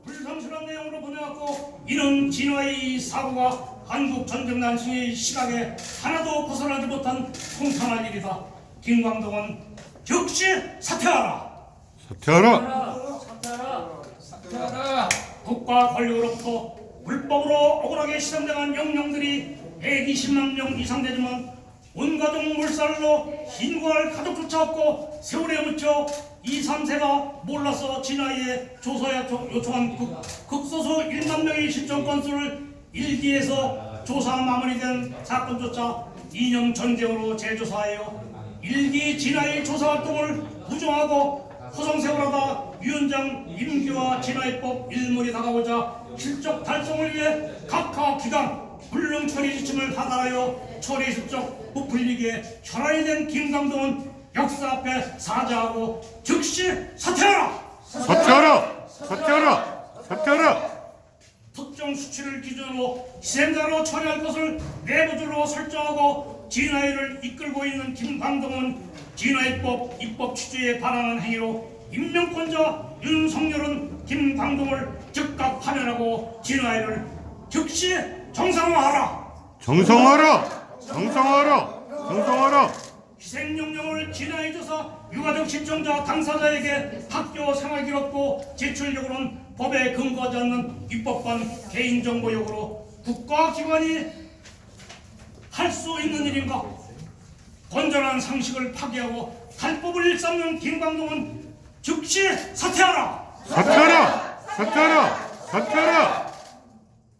불성실한 내용으로 보내왔고, 이는 진화의 사고가 한국 전쟁 난시의 시각에 하나도 벗어나지 못한 통탄한 일이다. 김광동은 즉시 사퇴하라. 사퇴하라. 사퇴하라. 국가 권력으로부터 불법으로 억울하게 실현당한 영령들이 120만 명 이상 되지만 온 가족 몰살로 신고할 가족조차 없고 세월에 묻혀 2, 3세가 몰라서 진화에 조사에 요청한 극소수 1만 명의 신청 건수를 일기에서 조사 마무리된 사건조차 이념 전쟁으로 재조사하여 일기 진화의 조사 활동을 부정하고 허송세월하다 위원장 임기와 진화입법 일몰이 다가오자 실적 달성을 위해 각하 기관 불능 처리 지침을 하달하여 처리 실적 부풀리기에 혈안이 된 김광동은 역사 앞에 사죄하고 즉시 사퇴하라! 사퇴하라. 사퇴하라. 사퇴하라. 특정 수치를 기준으로 희생자로 처리할 것을 내부적으로 설정하고 진화위를 이끌고 있는 김광동은 진화입법 입법 취지에 반하는 행위로 임명권자 윤석열은 김광동을 즉각 파면하고 진화위를 즉시 정상화하라. 정성하라. 정성하라. 정성하라. 희생명령을 진화해줘서 유가족 신청자 당사자에게 학교 생활기록부 제출력으로는 법에 근거하지 않는 입법관 개인정보용으로 국가기관이 할 수 있는 일인가? 건전한 상식을 파괴하고 탈법을 일삼는 김광동은 즉시 사퇴하라! 사퇴하라. 사퇴하라. 사퇴하라.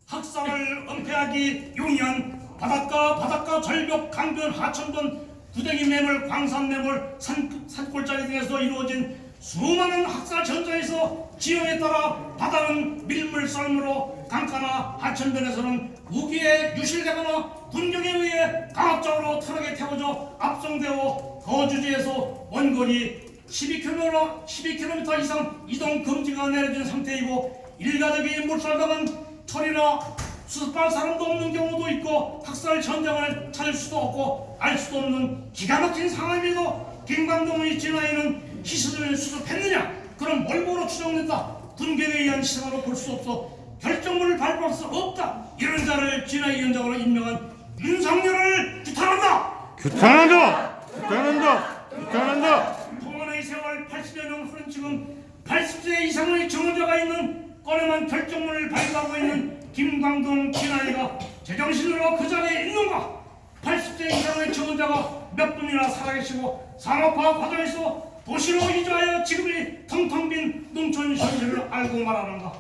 학살을 은폐하기 용이한 바닷가 절벽 강변 하천변 구덩이 매물 광산 매물 산골짜기 등에서 이루어진 수많은 학살 현장에서 지형에 따라 바다는 밀물 썰물로 강가나 하천변에서는 우기에 유실되거나 군경에 의해 강압적으로 트럭에 태워져 압송되어 거주지에서 원거리 12km 이상 이동 금지가 내려진 상태이고 일가족이 몰살당한 철이나 수습할 사람도 없는 경우도 있고 학살 현장을 찾을 수도 없고 알 수도 없는 기가 막힌 상황임에도 김광동의 진화에는 희생을 수습했느냐? 그럼 뭘 보러 추정된다. 군경에 의한 희생으로 볼 수 없어 결정문을 발표할 수 없다. 이런 자를 진화위원장으로 임명한 윤석열을 규탄한다. 규탄한다. 규탄한다. 규탄한다. 동원의 세월 80여 년 흐른 지금 80세 이상의 정원자가 있는 꺼내만 결정문을 발표하고 있는 김광동 진화위가 제정신으로 그 자리에 있는가? 80세 이상의 정원자가 몇 분이나 살아계시고 산업화 과정에서 도시로 이주하여 지금이 텅텅 빈 농촌 현실을 알고 말하는가?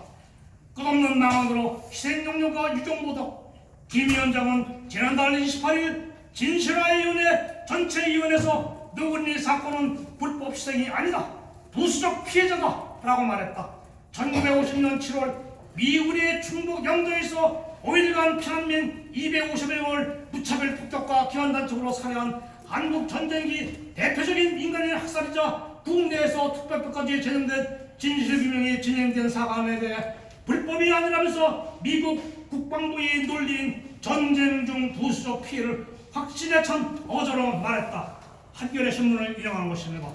끝없는 난항으로 희생용료가 유정보다 김 위원장은 지난달 28일 진실화위원회 전체위원회에서 누구니 사건은 불법 희생이 아니다. 부수적 피해자다 라고 말했다. 1950년 7월 미우리의 충북 영도에서 5일간 피난민 250명을 무차별 폭격과 기관단적으로 살해한 한국 전쟁기 대표적인 인간의 학살이자 국내에서 특별법까지 제정된 진실규명이 진행된 사건에 대해 불법이 아니라면서 미국 국방부의 논리인 전쟁 중 부수적 피해를 확신에 찬 어조로 말했다. 한겨레 신문을 인용한 것입니다.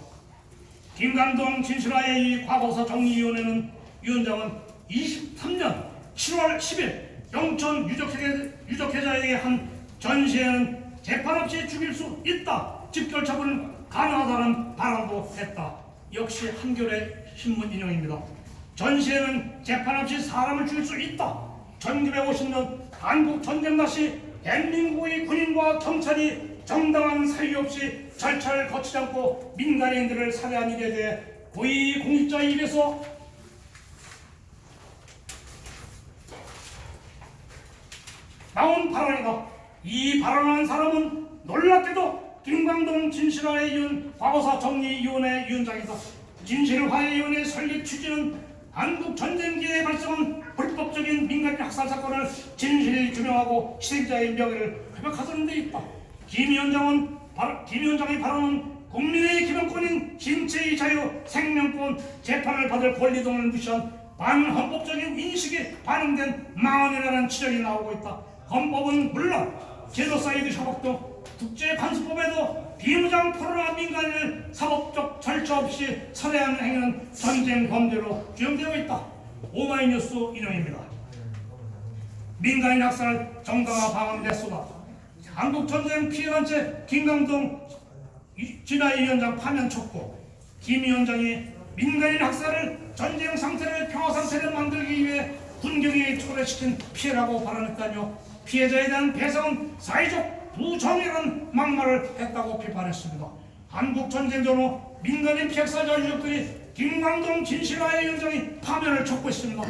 김광동 진실화의 과거사 정리위원회는 위원장은 23년 7월 10일 영천 유적회자에게 한 전시회는 재판 없이 죽일 수 있다. 직결처분 가능하다는 발언도 했다. 역시 한겨레 신문 인용입니다. 전시회는 재판 없이 사람을 죽일 수 있다. 1950년 한국 전쟁 당시 대한민국의 군인과 경찰이 정당한 사유 없이 절차를 거치지 않고 민간인들을 살해한 일에 대해 고위 공직자 입에서 나온 발언이다. 이 발언한 사람은 놀랍게도 김광동 진실화의 과거사 정리위원회 위원장이다. 진실화위원회 설립 취지는 한국 전쟁기에 발생한 불법적인 민간인 학살 사건을 진실 규명하고 희생자의 명예를 회복하는 데 있다. 김 위원장의 발언은 국민의 기본권인 신체의 자유, 생명권, 재판을 받을 권리 등을 무시한 반헌법적인 인식이 반영된 망언이라는 지적이 나오고 있다. 헌법은 물론 제노사이드 협약 등 국제관습법에도 비무장 포로나 민간인을 사법적 절차 없이 살해하는 행위는 전쟁 범죄로 규정되어 있다. 오마이뉴스 인용입니다. 민간인 학살 정당화 방안에 쏟아 한국전쟁 피해단체 김강동 진화의 위원장 파면 촉구. 김 위원장이 민간인 학살을 전쟁 상태를 평화 상태를 만들기 위해 군경이 초래시킨 피해라고 발언했다며 피해자에 대한 배상은 사회적 부정이라는 막말을 했다고 비판했습니다. 한국전쟁 전후 민간인 피해자자 유족들이 김광동 진실화의 위원장이 파면을 촉구했습니다.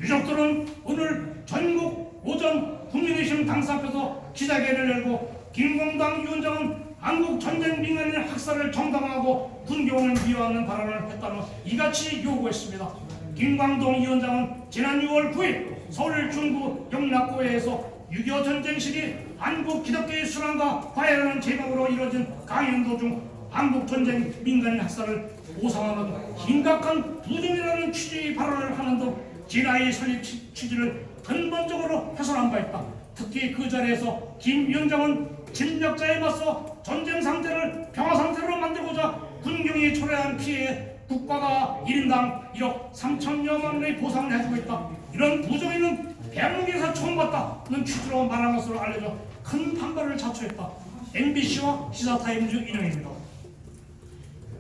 유족들은 오늘 전국 오전 국민의힘 당사 앞에서 기자회견을 열고 김광동 위원장은 한국전쟁 민간인 학살을 정당화하고 군경을 미화하는 발언을 했다며 이같이 요구했습니다. 김광동 위원장은 지난 6월 9일 서울 중구 영락고회에서 6.25 전쟁 시기 한국 기독교의 순환과 화해라는 제목으로 이뤄진 강연도 중 한국전쟁 민간인 학살을 보상하는 심각한 부정이라는 취지의 발언을 하는 등 진화의 설립 취지를 근본적으로 훼손한 바 있다. 특히 그 자리에서 김 위원장은侵略자에 맞서 전쟁 상태를 평화 상태로 만들고자 군경이 초래한 피해에 국가가 1인당 1억 3천여만 원의 보상을 해주고 있다. 이런 부정의는 대한민국에서 처음 봤다는 취지로 말한 것으로 알려져 큰 반발을 자초했다. MBC와 시사타임즈 인용입니다.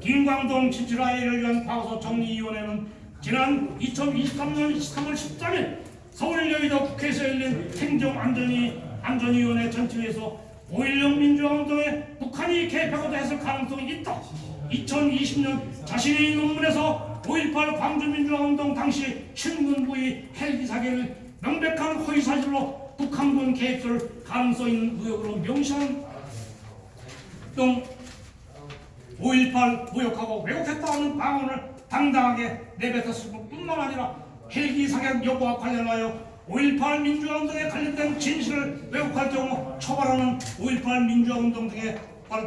김광동 진실화해를 위한 과거사 정리위원회는 지난 2023년 3월 13일 서울 여의도 국회에서 열린 행정안전위원회 전체회에서 5.16 민주화운동에 북한이 개입하고자 했을 가능성이 있다. 2020년 자신의 논문에서 5.18 광주민주화운동 당시 신군부의 헬기 사격을 명백한 허위사실로 북한군 개입설 가능성 있는 의혹으로 명시한 등 5.18 모욕하고 왜곡했다는 방언을 당당하게 내뱉었을 뿐만 아니라 헬기 사격 여부와 관련하여 5.18 민주화운동에 관련된 진실을 왜곡할 경우 처벌하는 5.18 민주화운동 등의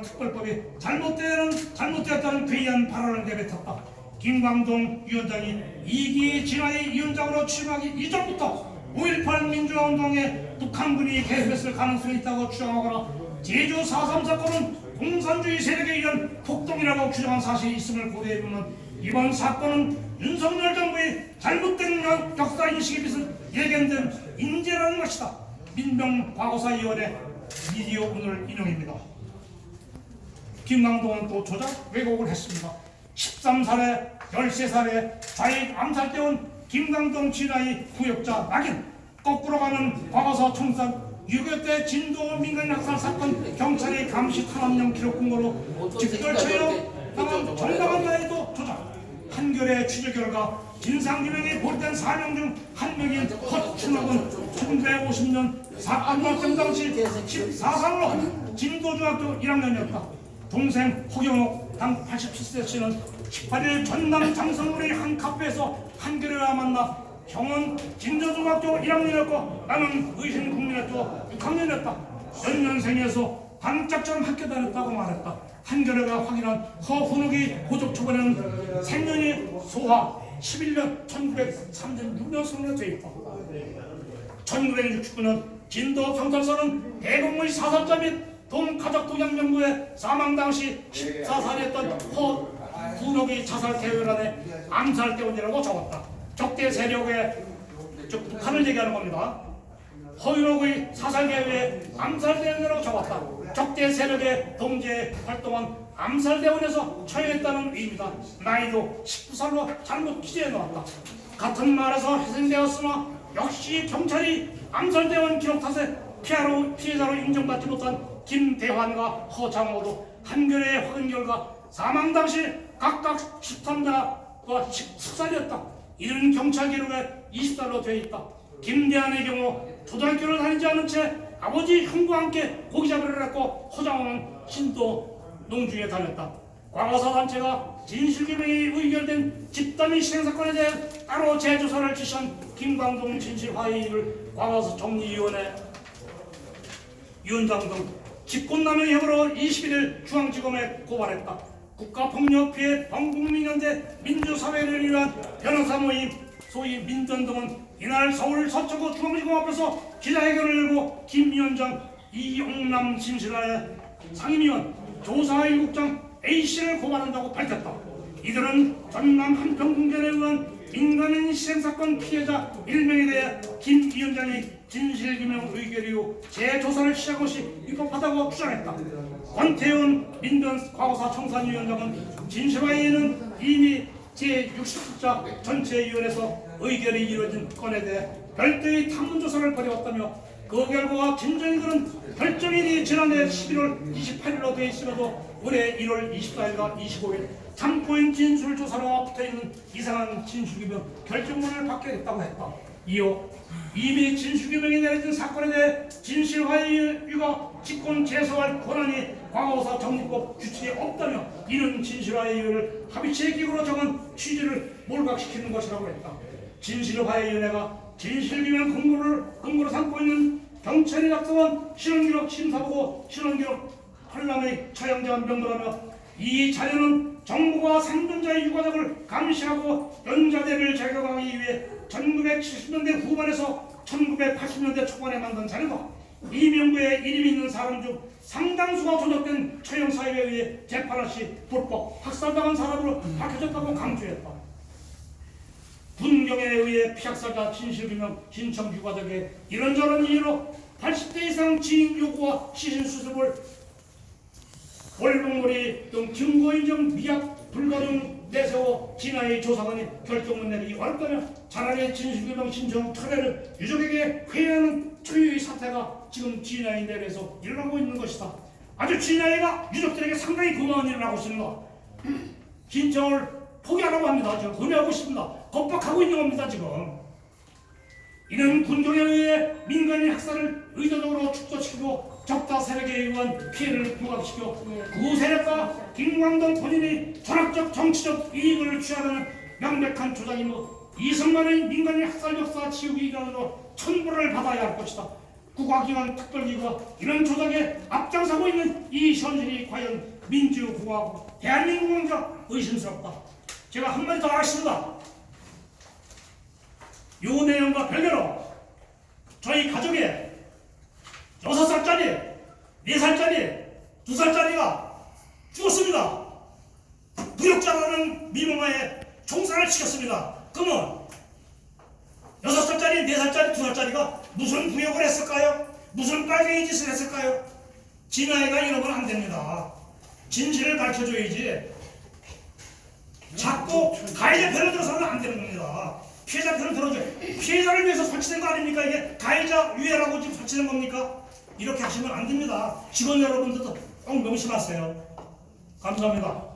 특별법이 잘못되었다는 괴이한 발언을 내뱉었다. 김광동 위원장이 2기 진화의 위원장으로 취임하기 이전부터 5.18 민주화운동에 북한군이 개입했을 가능성이 있다고 주장하거나 제주 4.3 사건은 공산주의 세력에 의한 폭동이라고 규정한 사실이 있음을 고려해보면 이번 사건은 윤석열 정부의 잘못된 역사인식에 비해서 예견된 인재라는 것이다. 민병과거사위원회 미디어 오늘 인용입니다. 김광동은 또 조작 왜곡을 했습니다. 13살에 13살에 자익 암살되온 김광동 진화의 구역자 낙인 거꾸로 가는 과거사 총산 6.25 때 진도 민간인 학살 사건 경찰의 감시 탄압령 기록 근거로 직결 처형 정당한 나에도 조작 한결의 취재 결과 진상규명에 몰입된 4명 중 1명인 허춘학은 1950년 사건 발생 당시 14살로 진도중학교 1학년이었다. 동생 허경옥 당 87세 씨는 18일 전남 장성군의 한 카페에서 한겨레와 만나 형은 진도중학교 1학년이었고 나는 의신국민학교 6학년이었다. 연년생에서 반짝처럼 학교 다녔다고 말했다. 한겨레가 확인한 허훈욱이 고적 초반에는 생년이 소화 11년 1936년생으로 되어 있다. 1969년 진도 경찰서는 대공무의 사살자 및 동가족도양연구회 사망 당시 14살이었던 허훈욱의 자살 계획안에 암살대원이라고 적었다. 적대 세력의 즉 북한을 얘기하는 겁니다. 허윤옥의 사살 계획에 암살대원이라고 적었다. 적대 세력의 동지에 활동한 암살대원에서 처형했다는 의미다. 나이도 19살로 잘못 기재해 놓았다. 같은 말에서 희생되었으나 역시 경찰이 암살대원 기록 탓에 피해자로 인정받지 못한 김대환과 허장호도 한겨레의 확인 결과 사망 당시 각각 13살과 10살이었다. 이들은 경찰 기록에 20살로 되어 있다. 김대환의 경우 초등학교를 다니지 않은 채 아버지 형과 함께 고기 잡으러 했고 허장호는 신도 농중에 다녔다. 과거사 단체가 진실규명이 의결된 집단의 실행사건에 대해 따로 재조사를 지시한 김광동 진실화해를 과거사 정리위원회 위원장 등 직권남용 혐의로 21일 중앙지검에 고발했다. 국가폭력 피해 범국민연대 민주사회를 위한 변호사 모임 소위 민전등은 이날 서울 서초구 중앙지검 앞에서 기자회견을 열고 김 위원장 이용남 진실화해 상임위원 조사일국장 A씨를 고발한다고 밝혔다. 이들은 전남 한평공전에 의한 민간인 희생사건 피해자 1명에 대해 김 위원장이 진실규명 의결 이후 재조사를 시작한 것이 위법하다고 주장했다. 권태훈 민변 과거사 청산위원장은 진실화에는 이미 제60자 전체위원회에서 의결이 이루어진 건에 대해 별도의 탐문조사를 벌여왔다며 그 결과가 진정인들은 결정일이 지난해 11월 28일로 되어 있으면서 올해 1월 24일과 25일 참고인 진술조사가 붙어있는 이상한 진술규명 결정문을 받게 됐다고 했다. 이어 이미 진술규명이 내려진 사건에 대해 진실화의유가 직권 제소할 권한이 과거사 정리법 규칙에 없다며 이는 진실화의유를 합의체 기구로 정한 취지를 몰각시키는 것이라고 했다. 진실화의위원회가 진실규명 근거로 삼고 있는 경찰이 작성한 신원기록 심사보고 신원기록 한람의 처형자한 명도라며 이 자료는 정부가 생존자의 유가족을 감시하고 연좌대를 제거하기 위해 1970년대 후반에서 1980년대 초반에 만든 자료다. 이 명부에 이름이 있는 사람 중 상당수가 조작된 처형 사유에 의해 재판할 시 불법 학살당한 사람으로 밝혀졌다고 강조했다. 분경에 의해 피학살자 진실규명 신청 유가족의 이런저런 이유로 80대 이상 지인 요구와 시신수습을 월북몰이 등 증거인정 미약 불가능 내세워 진화의 조사관이 결정문 내리기 어렵다며 차라리 진실규명 신청 철회를 유족에게 회유하는 초유의 사태가 지금 진화의 내부에서 일어나고 있는 것이다. 아주 진화의가 유족들에게 상당히 고마운 일을 하고 있습니다. 신청을 포기하라고 합니다. 지금 권유하고 있습니다. 겁박하고 있는 겁니다. 지금 이는 군경에 의해 민간인 학살을 의도적으로 축소시키고 적자 세력에 의한 피해를 부각시켜 그 세력과 김광동 본인이 전학적 정치적 이익을 취하는 명백한 조작이므로 이승만의 민간인 학살 역사 지우기 기관으로 천벌을 받아야 할 것이다. 국가기관 특별기구가 이런 조작에 앞장서고 있는 이 현실이 과연 민주공화국 대한민국인가 의심스럽다. 제가 한마디 더 하겠습니다. 요 내용과 별개로 저희 가족의 6살짜리, 4살짜리, 2살짜리가 죽었습니다. 무력자라는 미명하에 총살을 시켰습니다. 그러면 6살짜리, 4살짜리, 2살짜리가 무슨 부역을 했을까요? 무슨 빨갱이 짓을 했을까요? 진아이가 이러면 안 됩니다. 진실을 밝혀줘야지. 자꾸 가해자 편을 들어서는 안 되는 겁니다. 피해자 편을 들어줘요. 피해자를 위해서 설치된 거 아닙니까? 이게 가해자 유해라고 지금 설치된 겁니까? 이렇게 하시면 안 됩니다. 직원 여러분들도 꼭 명심하세요. 감사합니다.